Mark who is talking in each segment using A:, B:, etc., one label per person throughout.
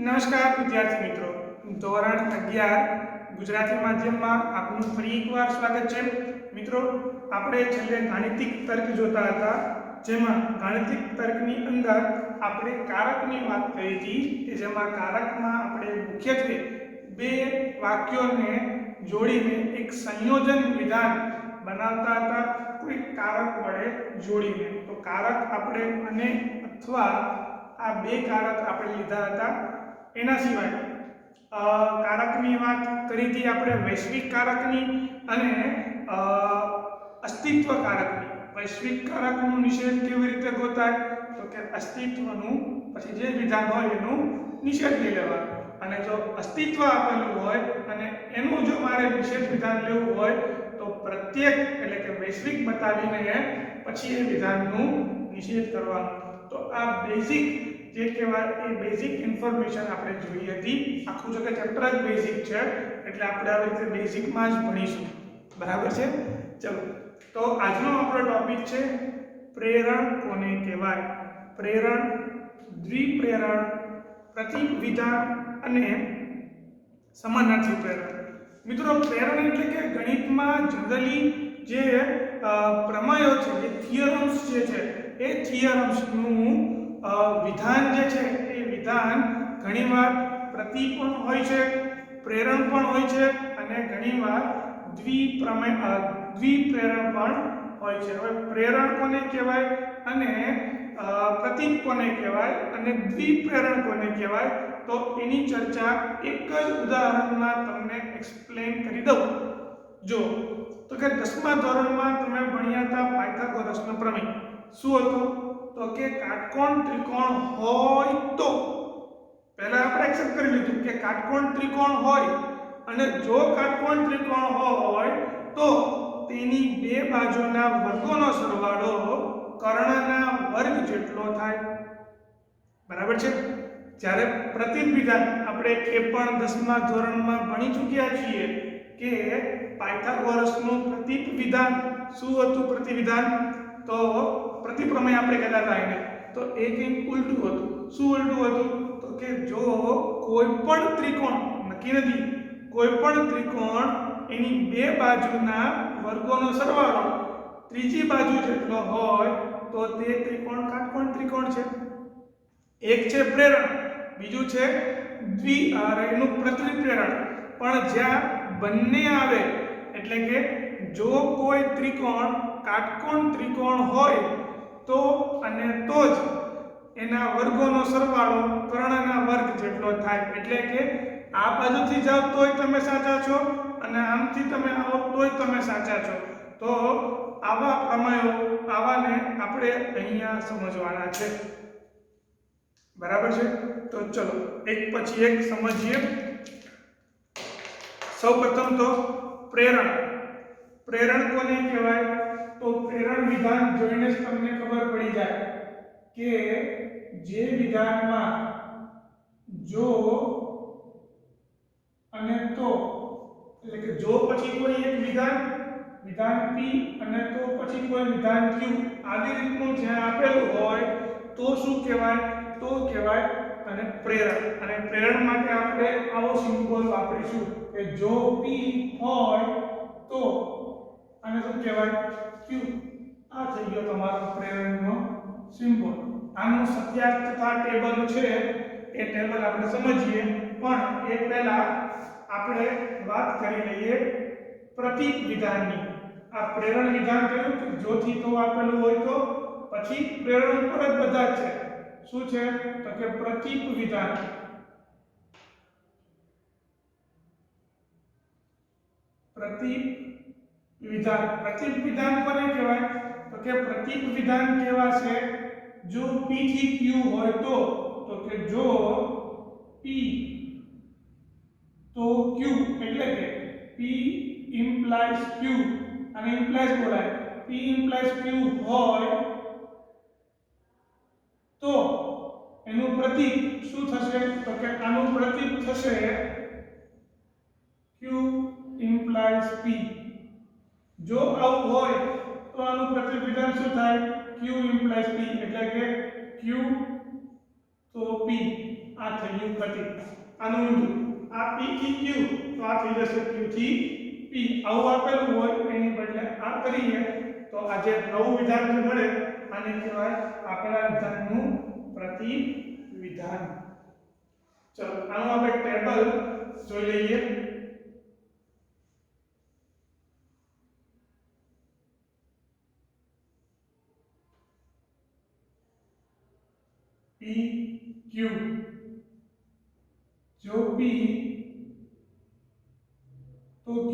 A: નમસ્કાર વિદ્યાર્થી મિત્રો, ધોરણ 11 ગુજરાતી માધ્યમમાં આપનું ફરી એકવાર સ્વાગત છે. મિત્રો, આપણે છેલ્લે ગાણિતિક તર્ક જોતા હતા, જેમાં ગાણિતિક તર્કની અંદર આપણે કારકની વાત કરી હતી કે જેમાં કારકમાં આપણે મુખ્યત્વે બે વાક્યોને જોડીને એક સંયોજન વિધાન બનાવતા હતા, કોઈ કારક વડે જોડીને. તો કારક આપણે અને અથવા આ બે કારક આપણે લીધા હતા. એના સિવાય કારકની વાત કરી હતી આપણે વૈશ્વિક કારકની અને અસ્તિત્વ કારકની. વૈશ્વિક કારકનું નિષેધ કેવી રીતે ગોતાય? તો કે અસ્તિત્વનું પછી જે વિધાન હોય એનું નિષેધ લઈ લેવાનું, અને જો અસ્તિત્વ આપેલું હોય અને એનું જો મારે નિષેધ વિધાન લેવું હોય તો પ્રત્યેક એટલે કે વૈશ્વિક બતાવીને પછી એ વિધાનનું નિષેધ કરવાનું. તો આ બેઝિક જે કહેવાય એ બેઝિક ઇન્ફોર્મેશન આપણે જોઈ હતી. આખું જો કે ચેપ્ટર જ બેઝિક છે એટલે આપણે આવી રીતે બેઝિકમાં જ ભણીશું. બરાબર છે? ચલો, તો આજનો આપણો ટોપિક છે પ્રેરણ કોને કહેવાય. પ્રેરણ, દ્વિપ્રેરણ, પ્રતિવિધાન અને સમાનાર્થી પ્રેરણ. મિત્રો, પ્રેરણ એટલે કે ગણિતમાં જનરલી જે પ્રમેયો છે, જે થિયરમ્સ જે છે, એ થિયરમ્સનું વિધાન જે છે એ વિધાન ઘણીવાર પ્રતિ પણ હોય છે, પ્રેરણ પણ હોય છે અને ઘણીવાર દ્વિપ્રેરણ પણ હોય છે. હવે પ્રેરણ કોને કહેવાય અને પ્રતીક કોને કહેવાય અને દ્વિપ્રેરણ કોને કહેવાય, તો એની ચર્ચા એક જ ઉદાહરણમાં તમને એક્સપ્લેન કરી દઉં. જો તો કે 10મા ધોરણમાં તમે ભણ્યા હતા પાયથાગોરસનો પ્રમેય. શું હતો? તો કે કાટકોણ ત્રિકોણ હોય તો, પહેલા આપણે એક્સેપ્ટ કરી લીધું કે કાટકોણ ત્રિકોણ હોય અને જો કાટકોણ ત્રિકોણ હોય તો તેની બે બાજુના વર્ગોનો સરવાળો કર્ણના વર્ગ જેટલો થાય. બરાબર છે? જ્યારે પ્રતિવિધાન આપણે એ પણ 10મા ધોરણમાં ભણી ચૂક્યા છીએ કે પાયથાગોરસનું પ્રતિવિધાન શું હતું. પ્રતિવિધાન તો પ્રતિપ્રમેય આપણે કહેતા હતા એને, તો એ કંઈક ઉલટું હતું. શું ઉલટું હતું? તો કે જો કોઈ પણ ત્રિકોણ, નક્કી નથી, કોઈ પણ ત્રિકોણ એની બે બાજુના વર્ગોનો સરવાળો ત્રીજી બાજુ જેટલો હોય તો તે ત્રિકોણ કાટકોણ ત્રિકોણ છે. એક છે પ્રેરણ, બીજું છે એનું પ્રતિપ્રેરણ. પણ જ્યાં બંને આવે એટલે કે જો કોઈ ત્રિકોણ કાટકોણ ત્રિકોણ હોય તો અને તો જ એના વર્ગોનો સરવાળો કર્ણના વર્ગ જેટલો થાય. એટલે કે આ બાજુથી જાવ તોય તમે સાચા છો અને આમથી તમે આવો તોય તમે સાચા છો. તો આવા પ્રમેયો, આવાને આપણે અહીંયા સમજવાના છે. બરાબર છે? તો ચલો એક પછી એક સમજીએ. સૌપ્રથમ તો પ્રેરણ. પ્રેરણ કોને કહેવાય? તો પ્રેરણ વિધાન જોઈને જ તમને ખબર પડી જાય કે જે વિધાનમાં જો અને તો, એટલે કે જો પછી કોઈ એક વિધાન P અને તો પછી કોઈ વિધાન Q આવી રીતનું જ્યાં આપેલું હોય તો શું કહેવાય? તો કહેવાય અને પ્રેરણ. અને પ્રેરણ માટે આપણે આવો સિમ્બોલ વાપરીશું કે જો P હોય તો અને શું કહેવાય? Q. આ થઈ ગયો તમારો પ્રેરણનો સિમ્બોલ. આનું સત્યાર્થતા ટેબલ છે એ ટેબલ આપણે સમજીએ, પણ એ પહેલા આપણે વાત કરી લઈએ પ્રતીક વિધાનની. આ પ્રેરણ વિધાન કહ્યું કે જો થી તો આપેલું હોય તો પછી પ્રેરણ ઉપર જ બધા જ છે. શું છે? તો કે પ્રતીક વિધાન. પ્રતીક વિધાન. પ્રતીક વિધાન કોને કહેવાય? તો કે પ્રતીક વિધાન કહેવાશે જો P થી Q હોય તો કે જો P તો Q એટલે કે P implies Q અને implies બોલાય. P implies Q હોય તો એનું પ્રતીક શું થશે? તો કે આનું પ્રતીક થશે Q implies P. જો આવું હોય તો આનું પ્રતિવિધાન શું થાય? Q implies P એટલે કે Q તો P. આ થઈ ગયું પ્રતીક. આનું ઊંધું આ p થી q તો આ થઈ જશે q થી p. આવું આપેલું હોય એની બદલે આ કરીએ તો આ જે નવું વિધાન જે મળે આને કહેવાય આપેલા વિધાનનું પ્રતિવિધાન. ચલો આનું આપણે ટેબલ જોઈ લઈએ. p q जो p तो q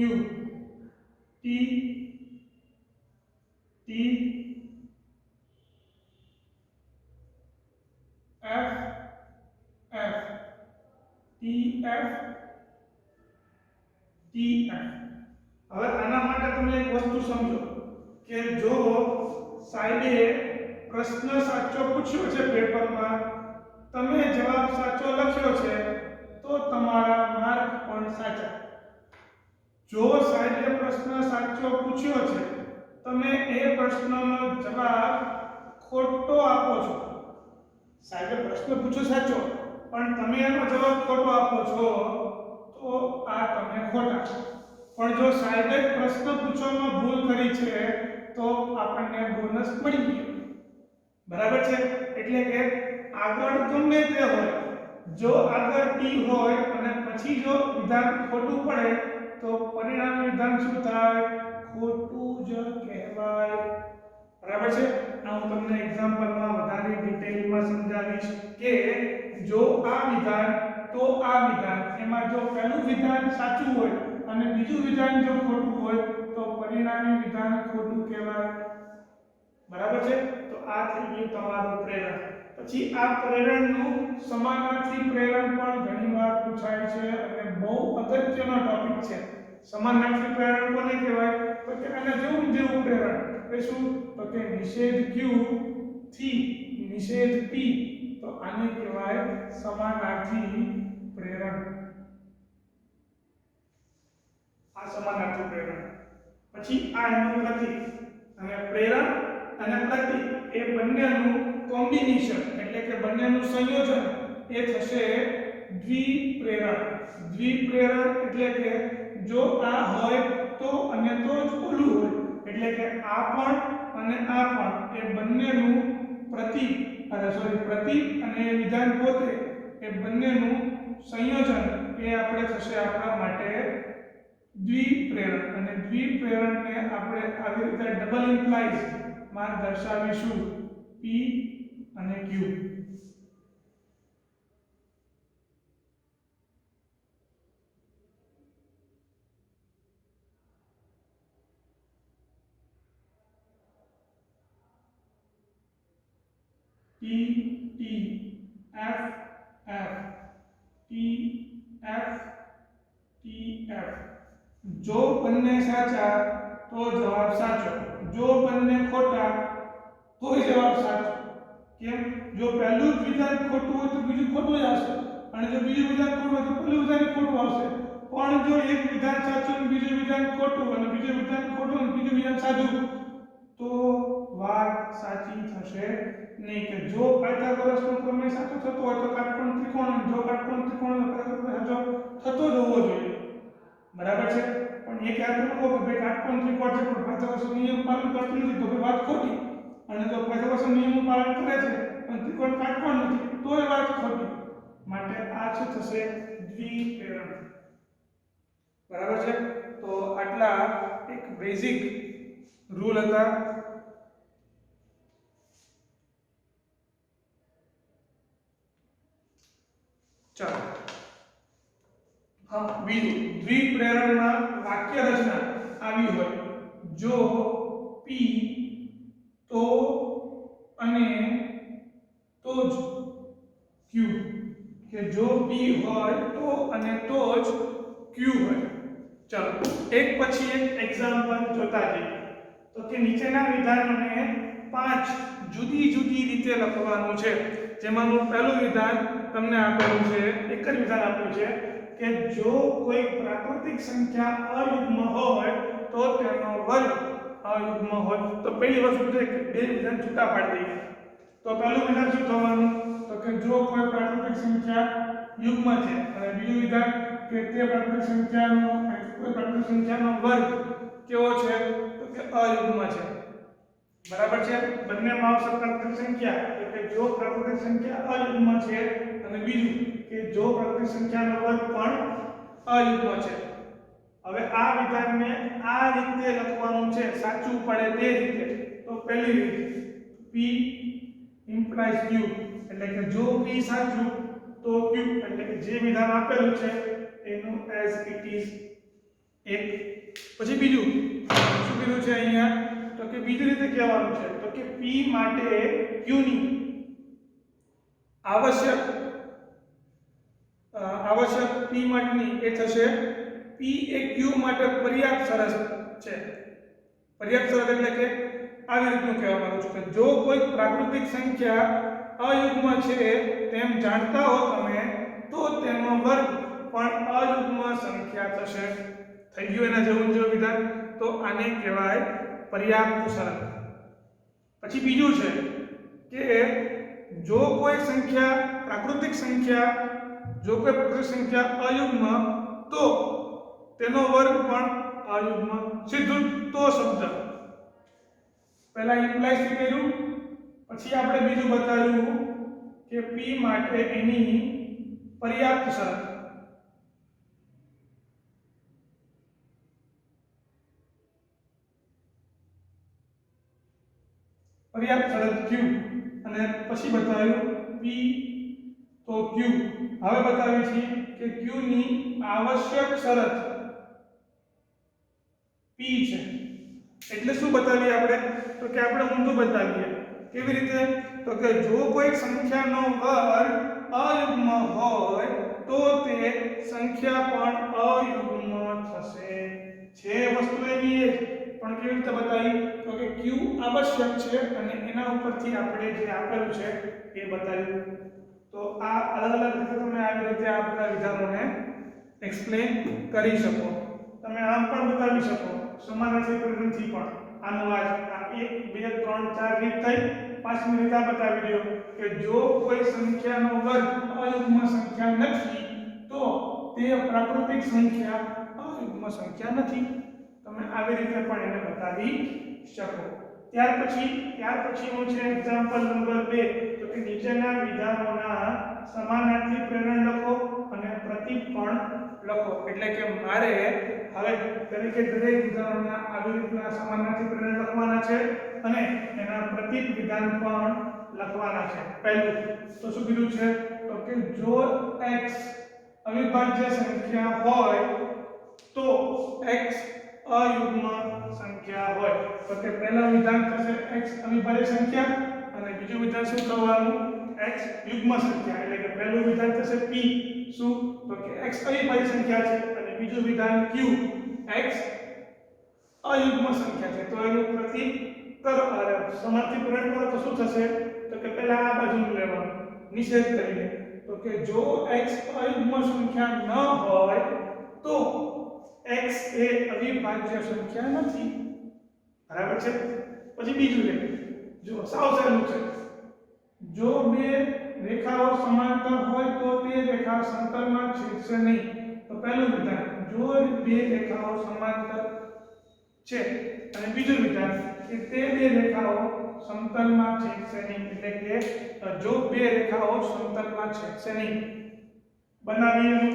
A: t t f f t f t f. હવે આના માટે તમે એક વસ્તુ સમજો કે જો સાહેબે પ્રશ્ન સાચો પૂછ્યો છે પેપરમાં, તમે જવાબ સાચો લખ્યો છે તો તમારા માર્ક પણ સાચા. જો સાહેબે પ્રશ્ન સાચો પૂછ્યો છે, તમે એ પ્રશ્નનો જવાબ ખોટો આપો છો. સાહેબે પ્રશ્ન પૂછ્યો સાચો પણ તમે એનો જવાબ ખોટો આપો છો તો આ તમે ખોટા. પણ જો સાહેબે પ્રશ્ન પૂછવામાં ભૂલ કરી છે તો આપણને બોનસ મળી ગયો. બરાબર છે? એટલે કે આગળ ગમે તે હોય, જો આગળ t હોય અને પછી જો વિધાન ખોટું પડે તો પરિણામી વિધાન શું થાય? ખોટું જ કહેવાય. બરાબર છે? આ હું તમને એક્ઝામ્પલમાં વધારે ડિટેલમાં સમજાવીશ કે જો આ વિધાન તો આ વિધાન, એમાં જો પહેલું વિધાન સાચું હોય અને બીજું વિધાન જો ખોટું હોય તો પરિણામી વિધાન ખોટું કહેવાય. બરાબર છે? તો આ થઈ ગયું તમારું પ્રેરણ. પછી આ પ્રેરણનું સમાનાર્થી પ્રેરણ પણ ઘણીવાર પૂછાય છે અને બહુ અગત્યનો ટોપિક છે. સમાનાર્થી પ્રેરણ કોને કહેવાય? તો કે આના જેવું પ્રેરણ. એ શું? તો કે નિષેધ q થી નિષેધ p, તો આને કહેવાય સમાનાર્થી પ્રેરણ. આ સમાનાર્થી પ્રેરણ. પછી આ એનું પ્રતીક. અને પ્રેરણ અને પ્રતીક એ બંનેનું કોમ્બિનેશન એટલે કે બંનેનું સંયોજન એ થશે દ્વિપ્રેરણ. દ્વિપ્રેરણ એટલે કે જો આ હોય તો અને તો જ ઓલું હોય. એટલે કે આ પણ અને આ પણ એ બંનેનું પ્રતીક અને વિધાન પોતે એ બંનેનું સંયોજન એ આપણે થશે આપણા માટે દ્વિપ્રેરણ. અને દ્વિપ્રેરણને આપણે આવી રીતે ડબલ ઇમ્પ્લાઇઝ માં દર્શાવીશું p અને q. t t f f t f t f. જો બંને સાચા તો જવાબ સાચો, જો બંને ખોટા તો જવાબ સાચો. કેમ? જો પહેલું જ વિધાન ખોટું હોય તો બીજું ખોટું જ આવશે, અને જો બીજું વિધાન ખોટું હોય તો પહેલું વિધાન ખોટું આવશે. પણ જો એક વિધાન સાચું અને બીજું વિધાન ખોટું અને બીજું વિધાન ખોટું અને બીજું વિધાન સાચું તો વાત સાચી થશે નહીં. કે જો પાયથાગોરસનો પ્રમેય સાચો થતો હોય તો કાટકોણ ત્રિકોણ, જો કાટકોણ ત્રિકોણ સાચો થતો જ હોવો જોઈએ. બરાબર છે? પણ એક યાદ રાખો કે ભાઈ કાટકોણ ત્રિકોણ છે પણ પાયથાગોરસનો નિયમ પાલન કરતું નથી તો વાત ખોટી. અને જો પાયથાગોરસનો નિયમનું પાલન કરે છે પણ ત્રિકોણ કાટકોણ નથી તો એ વાત ખોટી. માટે આ શું થશે? દ્વિપ્રેરણ. બરાબર છે? તો આટલા એક બેઝિક રૂલ હતા. ચાલો હા, બીજું દ્વિપ્રેરણમાં વાક્ય રચના આવી હોય જો p તો અને તો જ q. કે જો p હોય તો અને તો જ q હોય. ચાલો એક પછી એક એક્ઝામ્પલ જોતા જઈએ. તો કે નીચેના વિધાનોને 5 જુદી જુદી રીતે લખવાનું છે. જેમાંનું પહેલું વિધાન તમને આપેલું છે, એક જ વિધાન આપ્યું છે કે જો કોઈ પ્રાકૃતિક સંખ્યા અયુગ્મ હોય તો તેનો વર્ગ અયુગ્મ હોય. તો પહેલી વસ્તુ છે કે બે વિધાન છૂટા પાડી દઈએ. તો પહેલું વિધાન શું થવાનું? તો કે જો કોઈ પ્રાકૃતિક સંખ્યા યુગ્મ છે અને બીજું વિધાન કે તે પ્રાકૃતિક સંખ્યાનો કોઈ પ્રાકૃતિક સંખ્યાનો વર્ગ કેવો છે તો કે અયુગ્મ છે બરાબર છે બંનેમાં આવશે પ્રાકૃતિક સંખ્યા તો કે જો પ્રાકૃતિક સંખ્યા અયુગ્મ છે અને બીજું કે જો પ્રાકૃતિક સંખ્યાનો વર્ગ પણ અયુગ્મ છે હવે આ વિધાનને આ રીતે લખવાનું છે સાચું પડે તે રીતે તો પહેલી રીત p implies q એટલે કે જો p સાચું તો q એટલે કે જે વિધાન આપેલું છે એનું as it is એક પછી બીજું શું કીધું છે અહીંયા તો કે બીજી રીતે કહેવાનું છે તો કે p માટે q ની આવશ્યક p માટેની એ થશે p એ q માટે પર્યાપ્ત શરત છે પર્યાપ્ત શરત એટલે કે આવી રીતનું કહેવા માંગુ છું કે જો કોઈ પ્રાકૃતિક સંખ્યા અયુગ્મ છે તેમ જાણતા હો તમે તો તેનો વર્ગ પણ અયુગ્મ સંખ્યા થશે થઈ ગયું એના જેવું જો વિધાન તો આને કહેવાય પર્યાપ્ત શરત પછી બીજું છે કે જો કોઈ સંખ્યા પ્રાકૃતિક સંખ્યા અયુગ્મ તો તેનો વર્ગ પણ અયુગ્મ સીધું તો શબ્દ પહેલા ઇમ્પ્લાય થી કર્યું પછી આપણે બીજું બતાવ્યું કે p માટે એની પર્યાપ્ત શરત q અને પછી બતાવ્યું p તો q હવે બતાવીએ છીએ કે q ની આવશ્યક શરત p છે એટલે શું બતાવીએ આપણે તો કે આપણે ઊંધું બતાવીએ કેવી રીતે તો કે જો કોઈ સંખ્યાનો વર્ગ અયુગ્મ હોય તો તે સંખ્યા પણ અયુગ્મ થશે છે વસ્તુ એવી પણ કેવી રીતે બતાવી તો કે q આવશ્યક છે અને એના ઉપરથી આપણે જે આપેલું છે એ બતાવ્યું તો આ અલગ અલગ રીતે તમે આવી રીતે આ બધા વિધાનોને એક્સપ્લેન કરી શકો તમે આમ પણ બતાવી શકો સમાનાર્થી પરિબળથી પણ આનું આ 1 2 3 4 રીત થઈ પાંચમી રીત આ બતાવી દો કે જો કોઈ સંખ્યાનો વર્ગ અયુગ્મ સંખ્યા નથી તો તે પ્રાકૃતિક સંખ્યા અયુગ્મ સંખ્યા નથી તમે આવી રીતે પણ એને બતાવી શકો ત્યાર પછીનું છે એક્ઝામ્પલ નંબર 2 તો કે નીચેના વિધાનોના સમાનાર્થી પ્રેરણ લખો અને પ્રતીક પણ લખો એટલે કે મારે હવે દરેક વિધાનોના આવી રીતના સમાનાર્થી પ્રેરણ લખવાના છે અને એના પ્રતીક વિધાન પણ લખવાના છે પહેલું તો શું કીધું છે તો કે જો x અવિભાજ્ય સંખ્યા હોય તો x અયુગ્મ સંખ્યા હોય તો કે પહેલા વિધાન થશે x અવિભાજ્ય સંખ્યા અને બીજું વિધાન શું થવાનું x યુગ્મ સંખ્યા એટલે કે પહેલું વિધાન થશે p શું તો કે x અવિભાજ્ય સંખ્યા છે અને બીજું વિધાન q x અયુગ્મ સંખ્યા છે તો એનું પ્રતીક કરો અને સમાનાર્થી પ્રેરણ કરો તો શું થશે તો કે પહેલા આ બાજુનું લેવાનું નિષેધ કરીને તો કે જો x અયુગ્મ સંખ્યા ન હોય તો x એ અવિભાજ્ય સંખ્યા નથી બરાબર છે પછી બીજું લે જો સાવ સહેલું છે જો બે રેખાઓ સમાંતર હોય તો તે રેખા સમતલમાં છેદશે નહીં તો પહેલું વિધાન જો બે રેખાઓ સમાંતર છે અને બીજું વિધાન કે તે બે રેખાઓ સમતલમાં છેદશે નહીં એટલે કે જો બે રેખાઓ સમતલમાં છેદશે નહીં બનાવીએ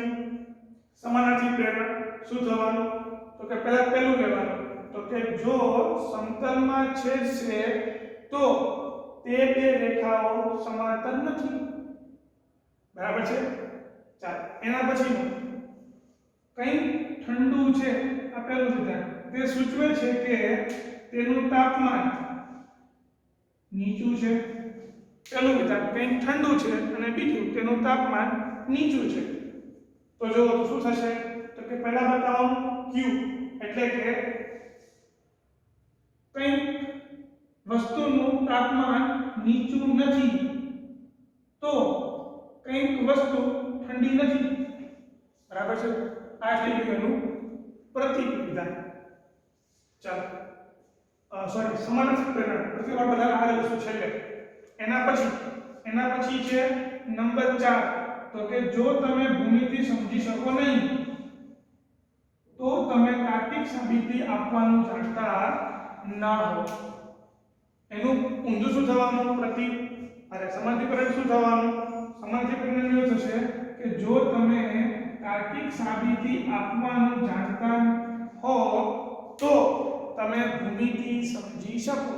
A: સમાનાર્થી પ્રેરણ શું થવાનું તો કે પહેલું લેવાનું તો કે જો સમતલમાં છેદશે તો તે બે રેખાઓ સમાંતર નથી બરાબર છે ચાલો એના પછીનું કંઈ ઠંડુ છે આ પહેલું વિધાન તે સૂચવે છે કે તેનું તાપમાન નીચું છે પહેલું વિધાન કંઈ ઠંડુ છે અને બીજું તેનું તાપમાન નીચું છે તો જો તો શું થશે તો કે પહેલા બતાવો q એટલે કે કંઈ વસ્તુનું તાપમાન નીચું નથી તો કંઈક વસ્તુ ઠંડી નથી બરાબર છે આ થઈ ગયું પ્રતીક વિધાન ચાલો સમાનાર્થી પ્રેરણ પ્રતિવાર બધા આ વસ્તુ છેલ્લે એના પછી એના પછી છે નંબર 4 તો કે જો તમે ભૂમિતિ સમજી શકો નહીં તો તમે તાર્કિક સાબિતી આપવાનું જાણતા ન હો. એનું ઊંધું શું થવાનું? સમાનાર્થીકરણ શું થવાનું? સમાનાર્થીકરણ એવું થશે કે જો તમે તાર્કિક સાબિતી આપવાનું જાણતા હો તો તમે ભૂમિતિ સમજી શકો.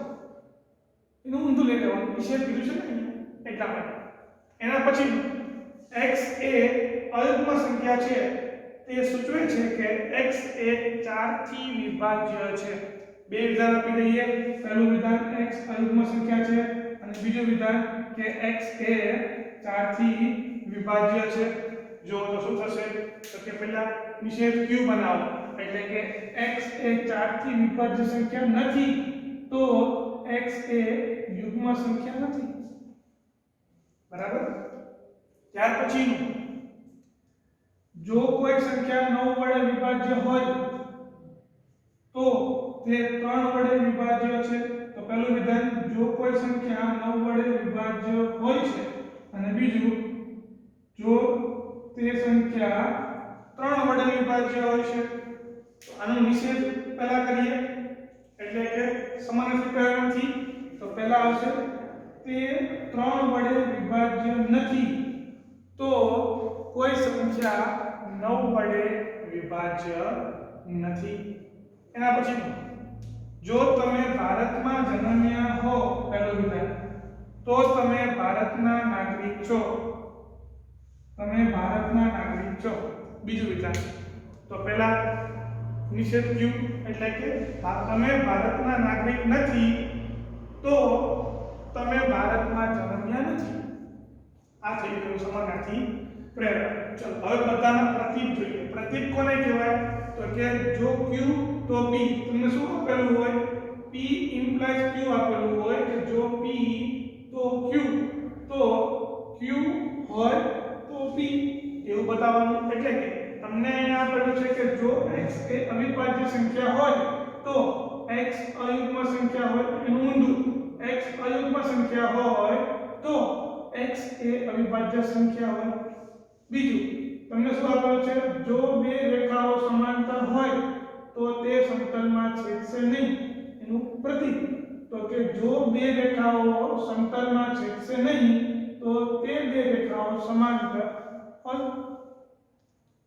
A: એનું ઊંધું લઈ લેવાનું. વિશે કીધું છે ને એટલા માટે. એના પછી x એ અયુગ્મ સંખ્યા છે તે સૂચવે છે કે x એ 4 થી વિભાજ્ય છે. બે વિધાન આપી દઈએ. પહેલું વિધાન x અયુગ્મ સંખ્યા છે અને બીજું વિધાન કે x એ 4 થી વિભાજ્ય છે. જો તો શું થશે? તો કે પહેલા નિષેધ q બનાવો એટલે કે x એ 4 થી વિભાજ્ય સંખ્યા નથી તો x એ યુગ્મ સંખ્યા નથી. બરાબર? ત્યાર પછીનું જો કોઈ સંખ્યા 9 વડે વિભાજ્ય હોય તો તે 3 વડે વિભાજ્ય છે. તો પહેલું વિધાન જો કોઈ સંખ્યા 9 વડે વિભાજ્ય હોય છે અને બીજું જો તે સંખ્યા 3 વડે વિભાજ્ય હોય છે. તો આનો નિષેધ પહેલા કરીએ એટલે કે સમાનાર્થીકરણથી. તો પહેલા આવશે તે 3 વડે વિભાજ્ય નથી તો કોઈ સંખ્યા 9 વડે વિભાજ્ય નથી. એના પછી જો તમે ભારતમાં જન્મ્યા હો પહેલું વિધાન તો તમે ભારતના નાગરિક છો. તમે ભારતના નાગરિક છો. બીજું વિધાન તો પહેલા નિષેધ q એટલે કે તમે ભારતના નાગરિક નથી તો તમે ભારતમાં જન્મ્યા નથી. આ થઈ ગયું સમાનાર્થી પ્રેરક. ચલો હવે બધાના પ્રતીક જોઈએ. પ્રતીક કોને કહેવાય? તો કે જો q તો p. તમને શું આપેલું હોય? p ઇમ્પ્લાઇઝ q આપેલું હોય કે જો p તો q તો q હોય તો p એવું બતાવવાનું. એટલે કે તમને અહીંયા આપેલું છે કે જો x એ અવિભાજ્ય સંખ્યા હોય તો x અયુગ્મ સંખ્યા હોય એનું ઊંધું. x અયુગ્મ સંખ્યા હોય તો x એ અવિભાજ્ય સંખ્યા હોય. બીજું તમને શું આપેલું છે? જો બે રેખાઓ સમાંતર હોય તો તે સમતલમાં છેદશે નહીં એનું પ્રતીક. તો કે જો બે રેખાઓ સમતલમાં છેદશે નહીં તો તે બે રેખાઓ સમાંતર હોય.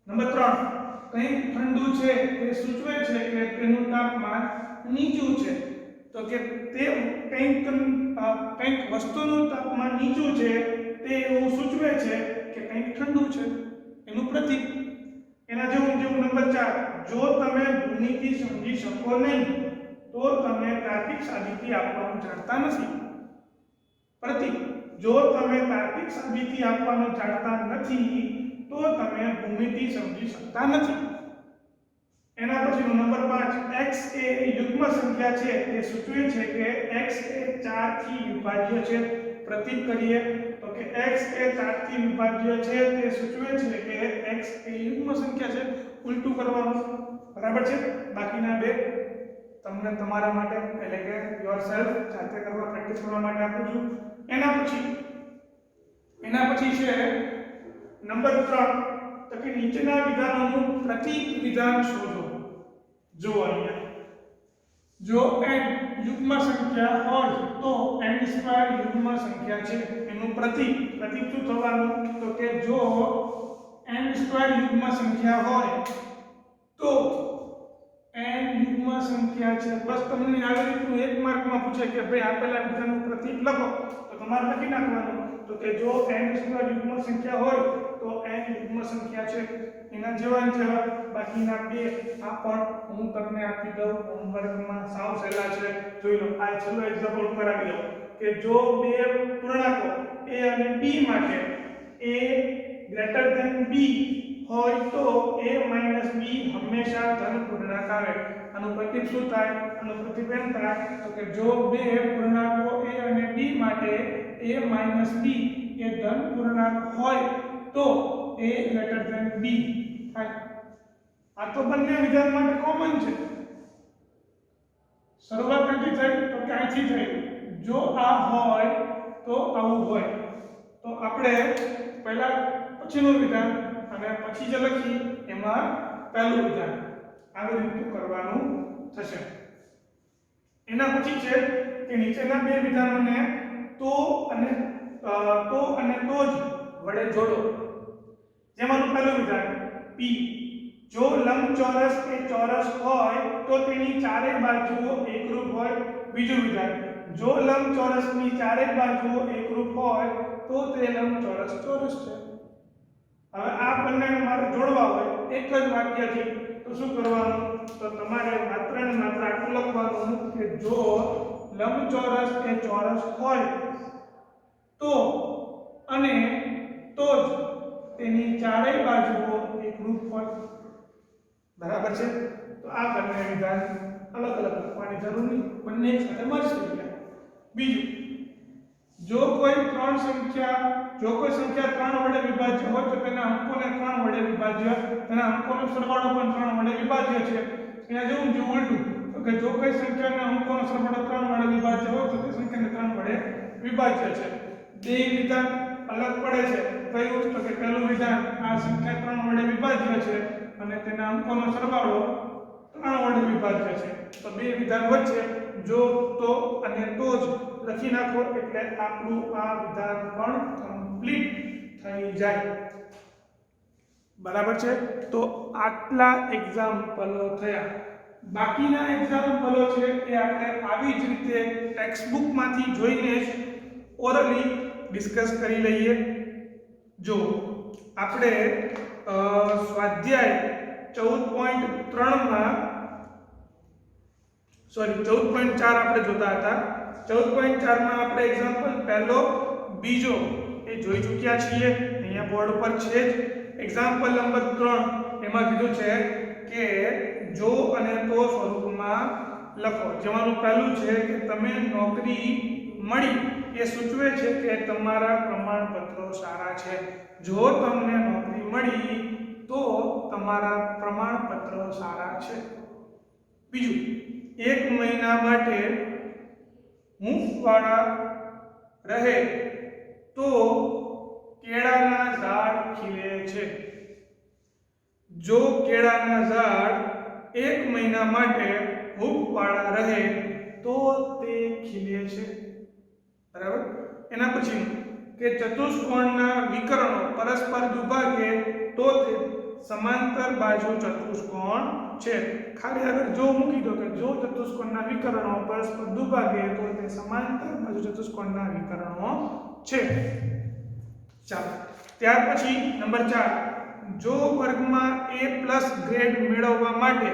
A: નંબર 3 કંઈક ઠંડુ છે તે સૂચવે છે કે તેનું તાપમાન નીચું છે. તો કે તે કંઈક વસ્તુનું તાપમાન નીચું છે તે એવું સૂચવે છે કે કંઈક ઠંડુ છે એનું પ્રતીક. એના જેવું નંબર 4 જો તમે ભૂમિતિ સમજી શકો નહીં તો તમે તાર્કિક સાબિતી આપવાનું જાણતા નથી. પ્રતીક જો તમે તાર્કિક સાબિતી આપવાનું જાણતા નથી તો તમે ભૂમિતિ સમજી શકતા નથી. એના પછીનો નંબર 5 x એ યુગ્મ સંખ્યા છે તે સૂચવે છે કે x એ 4 થી વિભાજ્ય છે. પ્રતીક કરીએ તો કે x એ 4 થી વિભાજ્ય છે તે સૂચવે છે કે x એ યુગ્મ સંખ્યા છે. ઉલટું કરવાનું. બરાબર છે? બાકીના બે તમને તમારા માટે એટલે કે યોરસેલ્ફ જાતે કરવા પ્રેક્ટિસ કરવા માટે આપું છું. એના પછી છે નંબર 3 તો કે નીચેના વિધાનોનું પ્રતીક વિધાન શોધો. જો અહીંયા જો n યુગ્મ સંખ્યા હોય તો n² યુગ્મ સંખ્યા છે એનું પ્રતીક શું થવાનું? તો કે જો n² યુગ્મ સંખ્યા હોય તો n યુગ્મ સંખ્યા છે. બસ તમને આવી રીતનું એક માર્કમાં પૂછે કે ભાઈ આપેલા વિધાનનું પ્રતીક લખો તો તમારે લખી નાખવાનું. તો કે જો n² યુગ્મ સંખ્યા હોય તો n યુગ્મ સંખ્યા છે. એના જેવા બાકીના બે આ પણ હું તમને આપી દઉં હોમવર્કમાં. સાવ સહેલા છે, જોઈ લો. આ છેલ્લો એક્ઝામ્પલ કરાવી દઉં કે જો બે પૂર્ણાંકો a અને b માટે a > b હોય તો a - b હંમેશા ધન પૂર્ણાંક આવે. આનું પ્રતીક શું થાય? આનું પ્રતીક એમ થાય તો કે જો બે પૂર્ણાંકો a અને b માટે a - b એ ધન પૂર્ણાંક હોય તો a > b થાય. આ તો બંને વિધાન માટે કોમન છે. શરૂઆત ક્યાંથી થઈ? તો કે અહીંથી થઈ. જો આ હોય તો આવું હોય. તો આપણે પહેલા પછીનું વિધાન અને પછી જે લખી એમાં પહેલું વિધાન આવી રીતનું કરવાનું થશે. એના પછી છે કે નીચેના બે વિધાનોને તો અને તો જ વડે જોડો. જેમાંનું પહેલું વિધાન P, જો લંબચોરસ એ ચોરસ હોય તો તેની ચારેય બાજુઓ એકરૂપ હોય. બીજું વિધાન, જો લંબચોરસની ચારેય બાજુઓ એકરૂપ હોય તો તે લંબચોરસ ચોરસ છે. હવે આ બંનેને મારે જોડવા હોય એક જ વાક્યથી તો શું કરવાનું? તો તમારે માત્ર ને માત્ર આટલું લખવાનું કે જો લંબચોરસ એ ચોરસ હોય તો અને તો જ તેની ચારેય બાજુઓ એકરૂપ હોય. બરાબર છે? તો આ બંને વિધાન અલગ અલગ લખવાની જરૂર નહીં, બંને એક સાથે મર્જ થઈ ગયા. બીજું, જો કોઈ સંખ્યા 3 વડે વિભાજ્ય હોય તો તેના અંકોને 3 વડે વિભાજ્ય, તેના અંકોનો સરવાળો પણ 3 વડે વિભાજ્ય છે. અહીંયા જેવું ઉલટું, તો કે જો કોઈ સંખ્યાના અંકોનો સરવાળો 3 વડે વિભાજ્ય હોય તો તે સંખ્યાને 3 વડે વિભાજ્ય છે. બે વિધાન અલગ પડે છે. કયું? તો કે પહેલું વિધાન આ સંખ્યા 3 વડે વિભાજ્ય છે અને તેના અંકોનો સરવાળો 3 વડે વિભાજ્ય છે. તો બે વિધાન વચ્ચે જો, તો અને તો જ લખી નાખો એટલે આપણું આ વિધાન પણ કમ્પ્લીટ થઈ જાય. બરાબર છે? તો આટલા એક્ઝામ્પલો થયા. બાકીના એક્ઝામ્પલો છે એ આપણે આવી જ રીતે ટેક્સ્ટ બુકમાંથી જોઈને જ ઓરલી ડિસ્કસ કરી લઈએ. જો આપણે સ્વાધ્યાય 14.3 માં 14.4 આપણે જોતા હતા. 14.4 માં આપણે એક્ઝામ્પલ પહેલો બીજો એ જોઈ ચૂક્યા છીએ. અહીંયા બોર્ડ પર છે જ. એક્ઝામ્પલ નંબર 3 એમાં કીધું છે કે જો અને તો સ્વરૂપમાં લખો. જેમાંનું પહેલું છે કે તમે નોકરી મળી એ સૂચવે છે કે તમારા પ્રમાણપત્રો સારા છે. જો તમને નોકરી મળી તો તમારા પ્રમાણપત્રો સારા છે. બીજું, 1 મહિના માટે હૂંફવાળા રહે તો કેળાના ઝાડ ખીલે છે. જો કેળાના ઝાડ 1 મહિના માટે હૂંફવાળા રહે તો તે ખીલે છે. બરાબર? એના પછીનું કે ચતુષ્કોણના વિકર્ણો પરસ્પર દુભાગે તો તે સમાંતર બાજુ ચતુષ્કોણ છે. ખાલી આગળ જો મૂકી દો કે જો ચતુષ્કોણના વિકર્ણો પરસ્પર દુભાગે તો તે સમાંતર બાજુ ચતુષ્કોણના વિકર્ણો છે. ચાલો, ત્યાર પછી નંબર 4, જો વર્ગમાં A+ ગ્રેડ મેળવવા માટે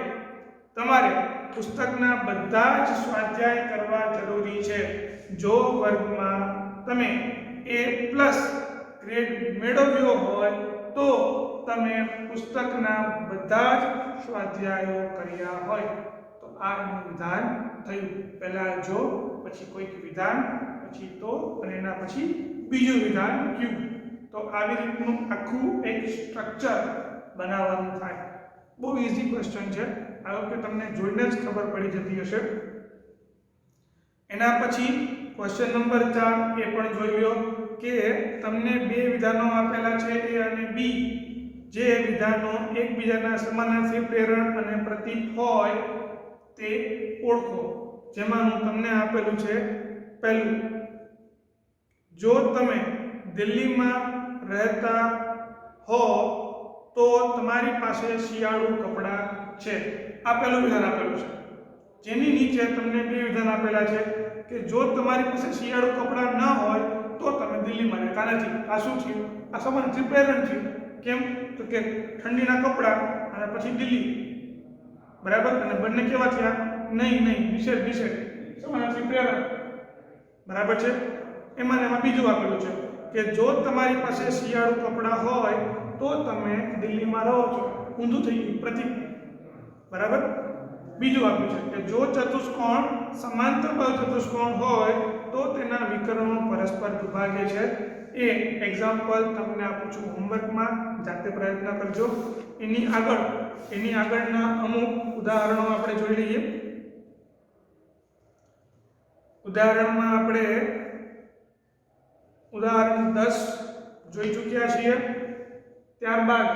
A: તમારે પુસ્તકના બધા જ સ્વાધ્યાય કરવા જરૂરી છે. જો વર્ગમાં તમે A+ ગ્રેડ મેળવ્યો હોય તો તમે પુસ્તકના બધા જ સ્વાધ્યાયો કર્યા હોય. તો આ એનું વિધાન થયું. પહેલા જો, પછી કોઈક વિધાન, પછી તો અને એના પછી બીજું વિધાન ક્યુ. તો આવી રીતનું આખું એક સ્ટ્રક્ચર બનાવવાનું થાય. બહુ ઈઝી ક્વેશ્ચન છે. આ વખતે તમને જોઈને જ ખબર પડી જતી હશે. એના પછી ક્વેશ્ચન નંબર 4 એ પણ જોઈ લો કે તમને બે વિધાનો આપેલા છે A અને B. જે વિધાનો એકબીજાના સમાનાર્થી પ્રેરણ અને પ્રતીક હોય તે ઓળખો. જેમાંનું તમને આપેલું છે પહેલું, જો તમે દિલ્હીમાં રહેતા હો તો તમારી પાસે શિયાળુ કપડાં છે. આ પહેલું વિધાન આપેલું છે. જેની નીચે તમને બે વિધાન આપેલા છે કે જો તમારી પાસે શિયાળુ કપડાં ન હોય તો તમે દિલ્હીમાં રહેતા નથી. આ શું થયું? આ સમાનાર્થી પ્રેરણ થયું. કેમ? તો કે ઠંડીના કપડાં અને પછી દિલ્હી. બરાબર? અને બંને કેવા થયા? નહીં, નિષેધ. સમાનાર્થી પ્રેરણ. બરાબર છે? એમાં બીજું આપેલું છે કે જો તમારી પાસે શિયાળુ કપડાં હોય તો તમે દિલ્હીમાં રહો છો. ઊંધું થઈ ગયું, પ્રતીક. બરાબર? બીજું આપ્યું છે કે જો ચતુષ્કોણ સમાંતર બાજુ ચતુષ્કોણ હોય તો તેના વિકર્ણો પરસ્પર દુભાગે છે. એ એક્ઝામ્પલ તમને આપું છું હોમવર્કમાં, જાતે પ્રયત્ન કરજો. એની આગળના અમુક ઉદાહરણો આપણે જોઈ લઈએ. ઉદાહરણમાં આપણે ઉદાહરણ 10 જોઈ ચૂક્યા છીએ. ત્યારબાદ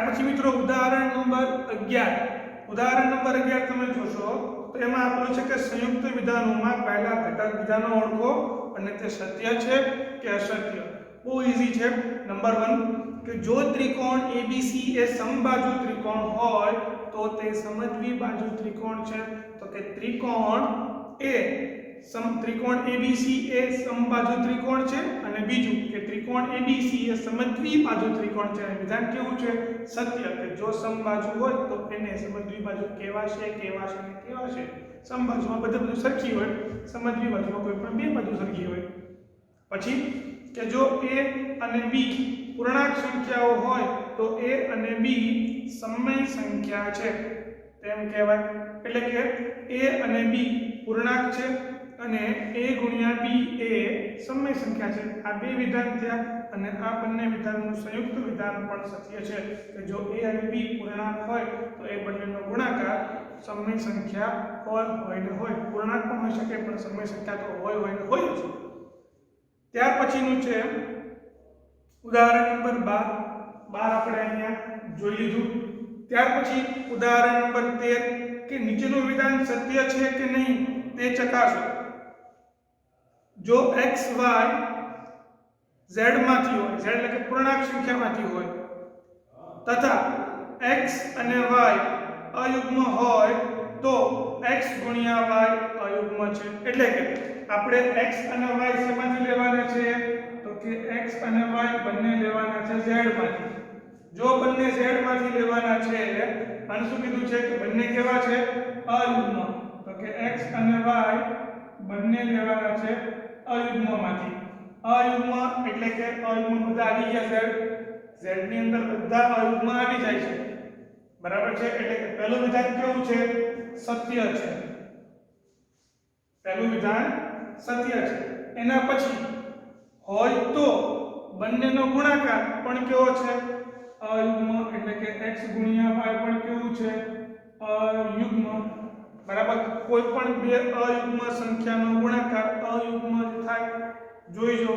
A: પછી મિત્રો ઉદાહરણ નંબર 11. ઉદાહરણ નંબર 11 તમે જોશો તો એમાં આપેલું છે કે સંયુક્ત વિધાનોમાં પહેલા ઘટક વિધાનો ઓળખો અને તે સત્ય છે કે અસત્ય. બહુ ઈઝી છે. નંબર 1 કે જો ત્રિકોણ ABC એ સમબાજુ ત્રિકોણ હોય તો તે સમદ્વિ બાજુ ત્રિકોણ છે. તો કે ત્રિકોણ ABC એ સમબાજુ ત્રિકોણ છે અને બીજું કે ત્રિકોણ ABC એ સમદ્વિ બાજુ ત્રિકોણ છે. વિધાન કેવું છે? સત્ય. કે જો સમબાજુ હોય તો એને સમદ્વિ બાજુ કહેવાશે. સમબાજુમાં બધું સરખી હોય, સમદ્વિ બાજુમાં કોઈ પણ બે બાજુ સરખી હોય. પછી કે જો A અને B પૂર્ણાંક સંખ્યાઓ હોય તો A અને B સમય સંખ્યા છે તેમ કહેવાય. એટલે કે A અને B પૂર્ણાંક છે અને A ગુણ્યા B એ સમય સંખ્યા છે. આ બે વિધાન થયા અને આ બંને વિધાનનું સંયુક્ત વિધાન પણ સત્ય છે કે જો A અને B પૂર્ણાંક હોય તો એ બંનેનો ગુણાકાર સમય સંખ્યા હોય ને હોય. પૂર્ણાંક પણ હોઈ શકે પણ સમય સંખ્યા તો હોય ને હોય જ. ત્યાર પછીનું છે ઉદાહરણ નંબર 12. આપણે અહીંયા જોઈ લીધું. ત્યાર પછી ઉદાહરણ નંબર 13 કે નીચેનું વિધાન સત્ય છે કે નહીં તે ચકાસો. જો x y z માંથી હોય, z એટલે કે પૂર્ણાંક સંખ્યામાંથી હોય તથા x અને y અયુગ્મ હોય તો x ગુણ્યા y અયુગ્મ છે. એટલે કે આપણે x અને y શેમાંથી લેવાના છે? તો કે x અને y બંને લેવાના છે z માંથી. જો બંને z માંથી લેવાના છે અને શું કીધું છે કે બંને કેવા છે? અયુગ્મ. તો કે x અને y બંને લેવાના છે અયુગ્મમાંથી. અયુગ્મ એટલે કે અયુગ્મ બધા આવી ગયા. z ની અંદર બધા અયુગ્મ આવી જાય છે. બરાબર છે. એટલે કે પહેલું વિધાન કેવું છે? સત્ય છે. પહેલું વિધાન સત્ય છે. એના પછી હોય તો બંનેનો ગુણાકાર પણ કેવો છે? અયુગ્મ. એટલે કે x ગુણ્યા y પણ કેવું છે? અયુગ્મ. બરાબર. કોઈ પણ બે અયુગ્મ સંખ્યાનો ગુણાકાર અયુગ્મ જ થાય. જોઈજો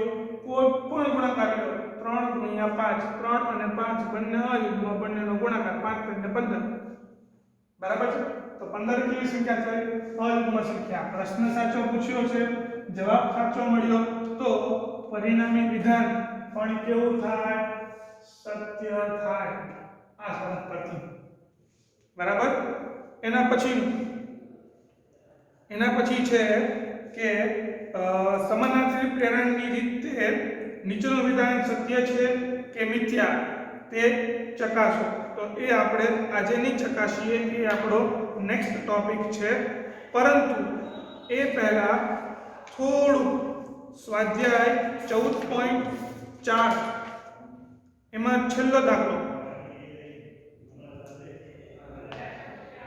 A: કોઈ પણ ગુણાકાર લો 3 ગુણ્યા 5, 3 અને 5 બંને અયુગ્મ, બંનેનો ગુણાકાર 5 અને 15. બરાબર છે. તો 15 કેવી સંખ્યા છે? અયુગ્મ સંખ્યા. પ્રશ્ન સાચો પૂછ્યો છે, જવાબ સાચો મળ્યો તો પરિણામી વિધાન પણ કેવું થાય? સત્ય થાય. આ શરત પરથી. બરાબર. એના પછી છે કે સમાનાર્થી પ્રેરણની રીતે નીચેનું વિધાન સત્ય છે કે મિથ્યા તે ચકાસો. તો એ આપણે આજે નહીં ચકાસીએ, એ આપણો નેક્સ્ટ ટોપિક છે. પરંતુ એ પહેલા થોડું સ્વાધ્યાય 14.4 એમાં છેલ્લો દાખલો,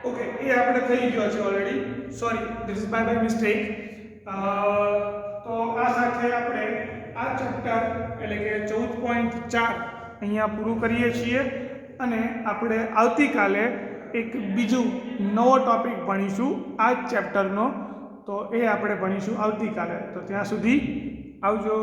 A: ઓકે, એ આપણે થઈ ગયો છે already. Sorry, this is by mistake. તો આ સાથે આપણે આ ચેપ્ટર એટલે કે 14.4 અહીંયા પૂરું કરીએ છીએ અને આપણે આવતીકાલે એક બીજું નવો ટોપિક ભણીશું આ જ ચેપ્ટરનો. તો એ આપણે ભણીશું આવતીકાલે. તો ત્યાં સુધી આવજો.